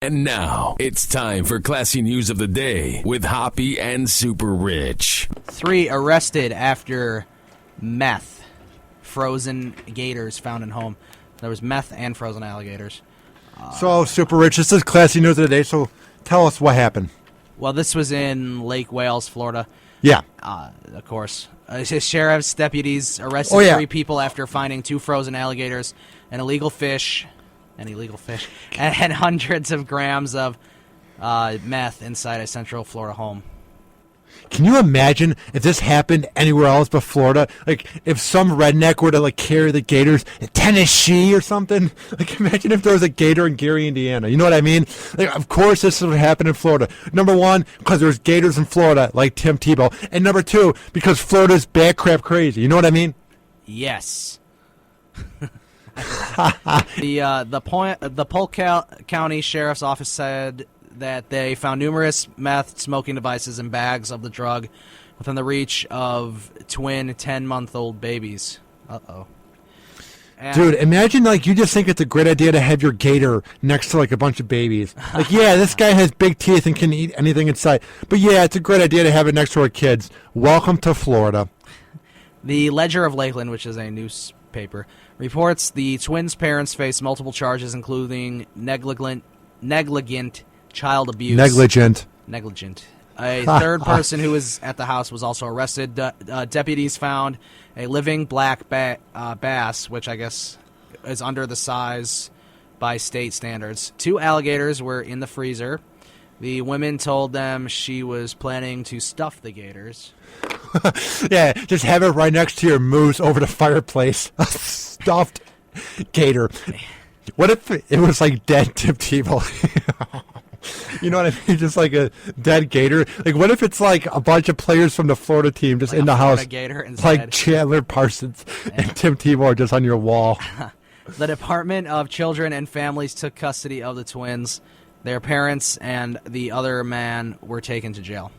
And now, it's time for Classy News of the Day with Hoppe and SuperRICH. 3 arrested after meth. Frozen gators found in home. There was meth and frozen alligators. So, SuperRICH, this is Classy News of the Day, so tell us what happened. Well, this was in Lake Wales, Florida. Yeah. Of course. Sheriff's deputies arrested 3 people after finding 2 frozen alligators, an illegal fish, and hundreds of grams of meth inside a Central Florida home. Can you imagine if this happened anywhere else but Florida? Like, if some redneck were to, like, carry the gators in Tennessee or something? Like, imagine if there was a gator in Gary, Indiana. You know what I mean? Like, of course this would happen in Florida. Number 1, because there's gators in Florida, like Tim Tebow. And number 2, because Florida's bad crap crazy. You know what I mean? Yes. The Polk County Sheriff's Office said that they found numerous meth smoking devices and bags of the drug within the reach of twin 10-month-old babies. Uh-oh. Dude, imagine, like, you just think it's a great idea to have your gator next to, like, a bunch of babies. Like, yeah, this guy has big teeth and can eat anything in sight. But, yeah, it's a great idea to have it next to our kids. Welcome to Florida. The Ledger of Lakeland, which is a newspaper, reports the twins' parents face multiple charges, including negligent child abuse. Negligent. A third person who was at the house was also arrested. Deputies found a living black bass, which I guess is under the size by state standards. 2 alligators were in the freezer. The women told them she was planning to stuff the gators. Yeah, just have it right next to your moose over the fireplace. A stuffed gator. What if it was like dead Tim Tebow? You know what I mean? Just like a dead gator. Like, what if it's like a bunch of players from the Florida team just like in the house, like Chandler Parsons and Tim Tebow are just on your wall? The Department of Children and Families took custody of the twins. Their parents and the other man were taken to jail.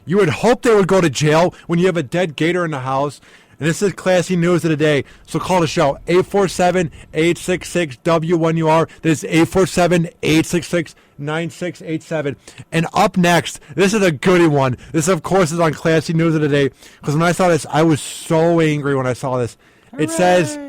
You would hope they would go to jail when you have a dead gator in the house. And this is Classy News of the Day. So call the show, 847-866-WNUR. This is 847-866-9687. And up next, this is a goody one. This, of course, is on Classy News of the Day. Because when I saw this, I was so angry when I saw this. Hooray! It says,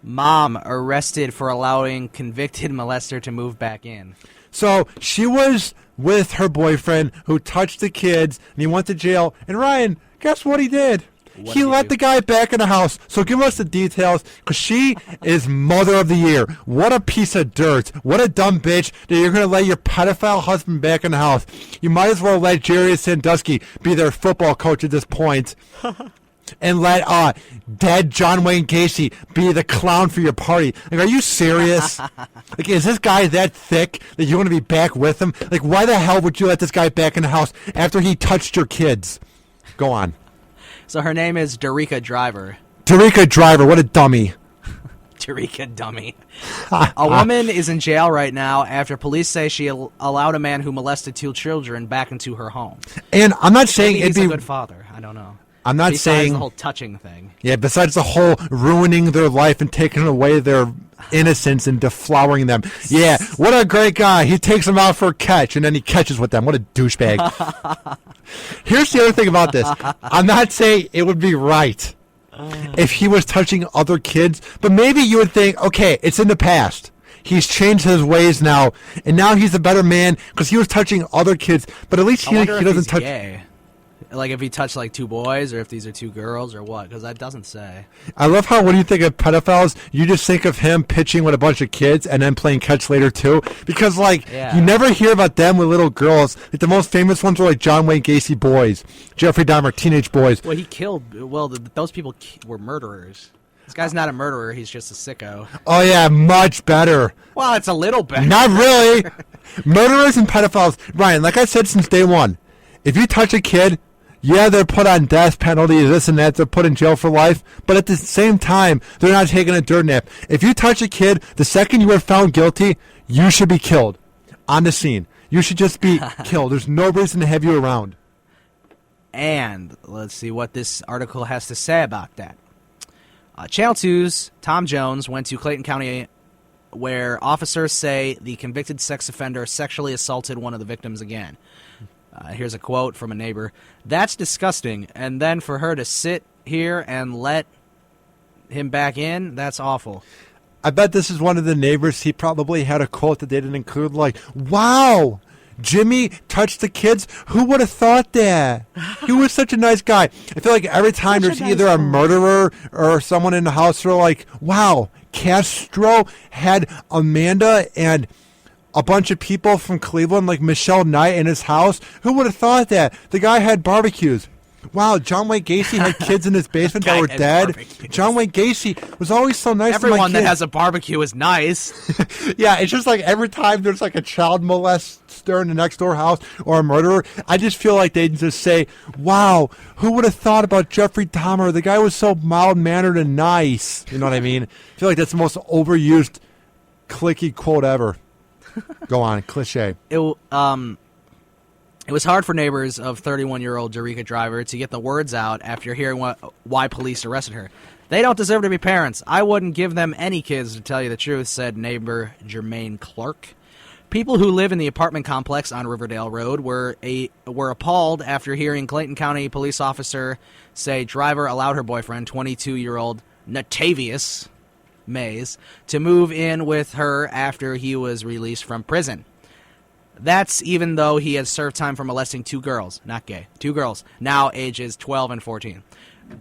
Mom arrested for allowing convicted molester to move back in. So she was with her boyfriend who touched the kids, and he went to jail. And Ryan, guess what he did? He let the guy back in the house. So give us the details, because she is Mother of the Year. What a piece of dirt. What a dumb bitch that you're going to let your pedophile husband back in the house. You might as well let Jerry Sandusky be their football coach at this point. And let dead John Wayne Gacy be the clown for your party. Like, are you serious? Like, is this guy that thick that you want to be back with him? Like, why the hell would you let this guy back in the house after he touched your kids? Go on. So her name is Derica Driver. Derica Driver, what a dummy. Derica dummy. A woman is in jail right now after police say she allowed a man who molested 2 children back into her home. And I'm not saying he's a good father. I don't know. I'm not saying the whole touching thing. Yeah, besides the whole ruining their life and taking away their innocence and deflowering them. Yeah, what a great guy. He takes them out for a catch, and then he catches with them. What a douchebag. Here's the other thing about this. I'm not saying it would be right if he was touching other kids, but maybe you would think, okay, it's in the past. He's changed his ways now, and now he's a better man because he was touching other kids, but at least he doesn't touch... Gay. Like if he touched like 2 boys, or if these are 2 girls, or what? Because that doesn't say. I love how when you think of pedophiles, you just think of him pitching with a bunch of kids and then playing catch later too. Because you never hear about them with little girls. Like, the most famous ones were like John Wayne Gacy boys, Jeffrey Dahmer teenage boys. Well, he killed. Well, those people were murderers. This guy's not a murderer. He's just a sicko. Oh yeah, much better. Well, it's a little better. Not really. Murderers and pedophiles, Ryan. Like I said since day one, if you touch a kid. Yeah, they're put on death penalty, this and that. They're put in jail for life. But at the same time, they're not taking a dirt nap. If you touch a kid, the second you are found guilty, you should be killed on the scene. You should just be killed. There's no reason to have you around. And let's see what this article has to say about that. Channel 2's Tom Jones went to Clayton County where officers say the convicted sex offender sexually assaulted one of the victims again. Here's a quote from a neighbor. "That's disgusting. And then for her to sit here and let him back in, that's awful." I bet this is one of the neighbors. He probably had a quote that they didn't include, like, "Wow, Jimmy touched the kids? Who would have thought that? He was such a nice guy." I feel like every time there's either a murderer or someone in the house, they're like, "Wow, Castro had Amanda and a bunch of people from Cleveland, like Michelle Knight, in his house. Who would have thought that? The guy had barbecues. Wow, John Wayne Gacy had kids in his basement that were dead. Barbecues. John Wayne Gacy was always so nice to my Everyone kids. that has a barbecue is nice." Yeah, it's just like every time there's like a child molester in the next door house or a murderer, I just feel like they just say, "Wow, who would have thought about Jeffrey Dahmer? The guy was so mild-mannered and nice." You know what I mean? I feel like that's the most overused, clicky quote ever. Go on, cliche. It was hard for neighbors of 31-year-old Eureka Driver to get the words out after hearing why police arrested her. "They don't deserve to be parents. I wouldn't give them any kids, to tell you the truth," said neighbor Jermaine Clark. People who live in the apartment complex on Riverdale Road were appalled after hearing Clayton County police officer say Driver allowed her boyfriend, 22-year-old Natavius Mays, to move in with her after he was released from prison. That's even though he had served time for molesting 2 girls, not gay, 2 girls, now ages 12 and 14.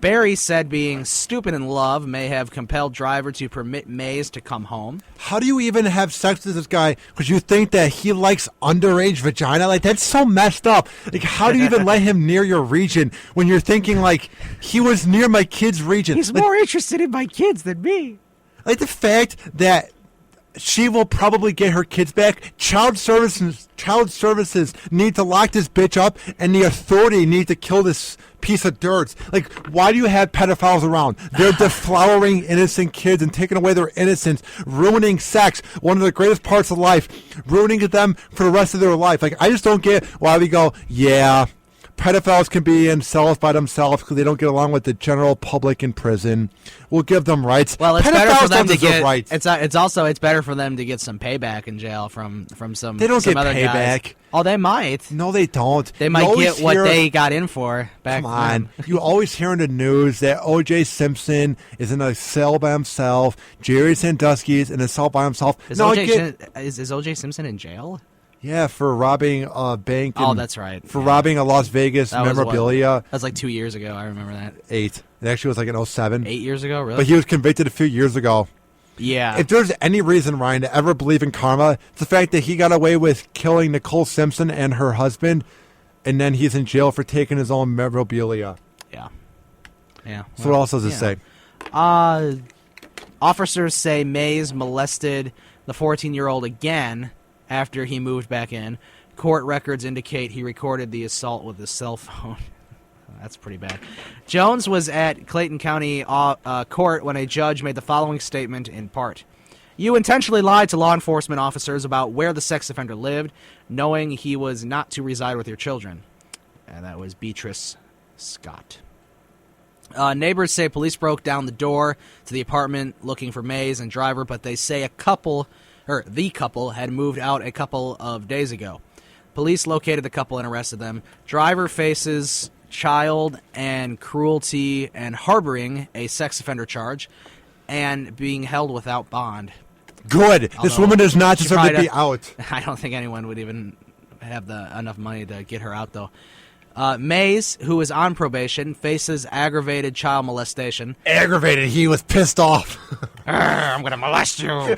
Barry said being stupid in love may have compelled Driver to permit Mays to come home. How do you even have sex with this guy? Because you think that he likes underage vagina? Like, that's so messed up. Like, how do you even let him near your region when you're thinking, like, he was near my kid's region? He's more interested in my kids than me. Like, the fact that she will probably get her kids back. Child services need to lock this bitch up, and the authority need to kill this piece of dirt. Like, why do you have pedophiles around? They're deflowering innocent kids and taking away their innocence, ruining sex, one of the greatest parts of life, ruining them for the rest of their life. Like, I just don't get why we go, yeah, pedophiles can be in cells by themselves because they don't get along with the general public in prison. We'll give them rights. Well, it's pedophiles better for them to get rights. It's better for them to get some payback in jail from some. They don't some get other payback. Guys. Oh, they might. No, they don't. They might get what they got in for back Come on. then. You always hear in the news that O.J. Simpson is in a cell by himself. Jerry Sandusky is in a cell by himself. Is O.J. Simpson in jail? Yeah, for robbing a bank. Oh, that's right. For robbing a Las Vegas memorabilia. That was like 2 years ago. I remember that. 8. It actually was like in 07. 8 years ago, really? But he was convicted a few years ago. Yeah. If there's any reason, Ryan, to ever believe in karma, it's the fact that he got away with killing Nicole Simpson and her husband, and then he's in jail for taking his own memorabilia. Yeah. Yeah. So what else does it say? Officers say Mays molested the 14-year-old again after he moved back in. Court records indicate he recorded the assault with his cell phone. That's pretty bad. Jones was at Clayton County Court when a judge made the following statement in part. "You intentionally lied to law enforcement officers about where the sex offender lived, knowing he was not to reside with your children." And that was Beatrice Scott. Neighbors say police broke down the door to the apartment looking for Mays and Driver, but they say the couple had moved out a couple of days ago. Police located the couple and arrested them. Driver faces child and cruelty and harboring a sex offender charge and being held without bond. Good. This woman does not deserve to be out. I don't think anyone would even have enough money to get her out, though. Mays, who is on probation, faces aggravated child molestation. Aggravated. He was pissed off. I'm going to molest you.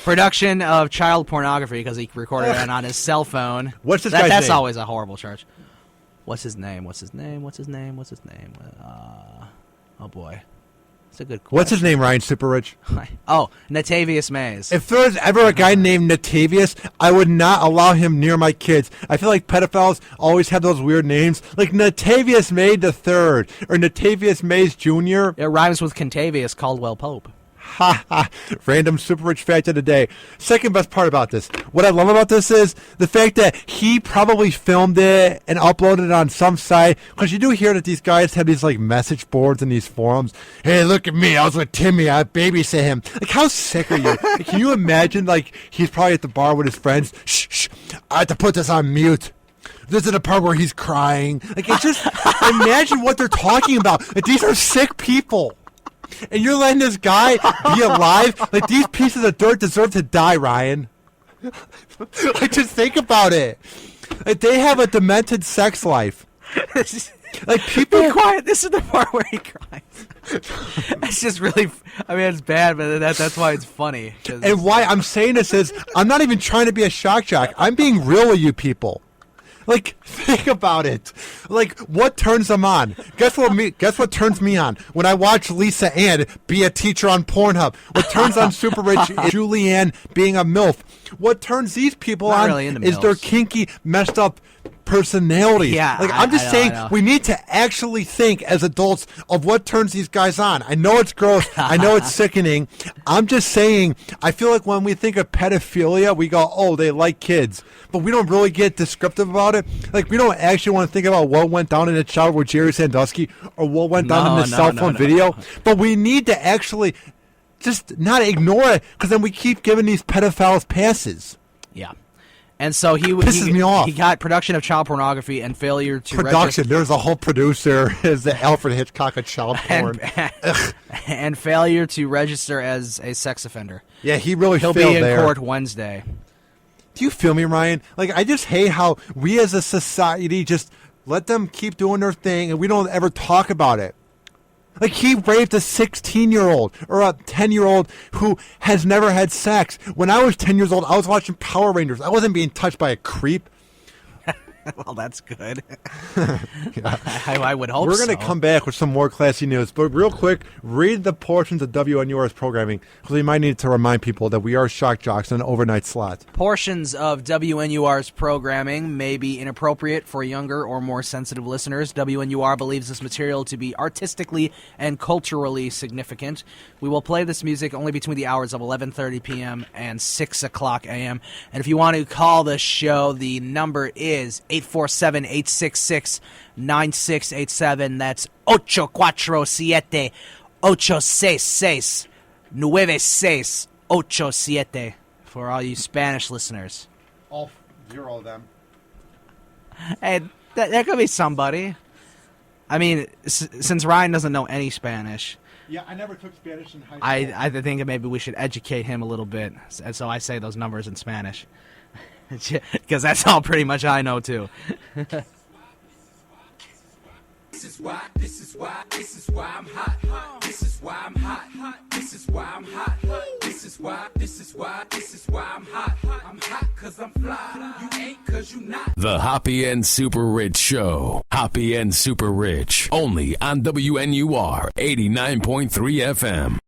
Production of child pornography because he recorded it on his cell phone. What's this guy's name? That's always a horrible charge. What's his name? Oh, boy. It's a good question. What's his name, Ryan SuperRICH? Oh, Natavius Mays. If there was ever a guy named Natavius, I would not allow him near my kids. I feel like pedophiles always have those weird names, like Natavius Mays III or Natavius Mays Jr. It rhymes with Contavious Caldwell Pope. Ha ha. Random super rich fact of the day. Second best part about this. What I love about this is the fact that he probably filmed it and uploaded it on some site. Because you do hear that these guys have these like message boards and these forums. Hey, look at me. I was with Timmy. I babysit him. Like, how sick are you? Like, can you imagine, like, he's probably at the bar with his friends. Shh, shh. I have to put this on mute. This is the part where he's crying. Like, it's just, imagine what they're talking about. Like, these are sick people. And you're letting this guy be alive? Like, these pieces of dirt deserve to die, Ryan. Like, just think about it. Like, they have a demented sex life. Like, people... Be quiet. This is the part where he cries. It's just really... I mean, it's bad, but that's why it's funny. And why I'm saying this is, I'm not even trying to be a shock jock. I'm being real with you people. Like, think about it. Like, what turns them on? Guess what turns me on? When I watch Lisa Ann be a teacher on Pornhub. What turns on Super Rich is Julianne being a MILF. What turns these people Not on really into is their kinky, messed up personality. Yeah, like, I'm just saying I know. we need to actually think as adults of what turns these guys on. I know it's gross. I know it's sickening. I'm just saying, I feel like when we think of pedophilia, we go, oh, they like kids. But we don't really get descriptive about it. Like, we don't actually want to think about what went down in the shower with Jerry Sandusky or what went down in the cell phone video. But we need to actually just not ignore it, because then we keep giving these pedophiles passes. Yeah. And so he me off. He got production of child pornography and failure to production. There's a whole producer is the Alfred Hitchcock of child porn, and failure to register as a sex offender. Yeah, he'll be in court Wednesday. Do you feel me, Ryan? Like, I just hate how we as a society just let them keep doing their thing and we don't ever talk about it. Like, he raped a 16-year-old or a 10-year-old who has never had sex. When I was 10 years old, I was watching Power Rangers. I wasn't being touched by a creep. Well, that's good. Yeah. I would hope We're going to come back with some more classy news. But real quick, read the portions of WNUR's programming, because we might need to remind people that we are shock jocks in an overnight slot. Portions of WNUR's programming may be inappropriate for younger or more sensitive listeners. WNUR believes this material to be artistically and culturally significant. We will play this music only between the hours of 11:30 p.m. and 6 o'clock a.m. And if you want to call the show, the number is 847-866-9687. That's 847-866-9687 for all you Spanish listeners. All 0 of them. Hey, that could be somebody. I mean, since Ryan doesn't know any Spanish... Yeah, I never took Spanish in high school. I think maybe we should educate him a little bit. And so I say those numbers in Spanish. Because that's all pretty much I know, too. This is why I'm hot. This is why I'm hot. This is why I'm hot. This is why I'm hot. I'm hot cause I'm fly. You ain't cause you not. The Hoppe and Super Rich Show. Hoppe and Super Rich. Only on WNUR 89.3 FM.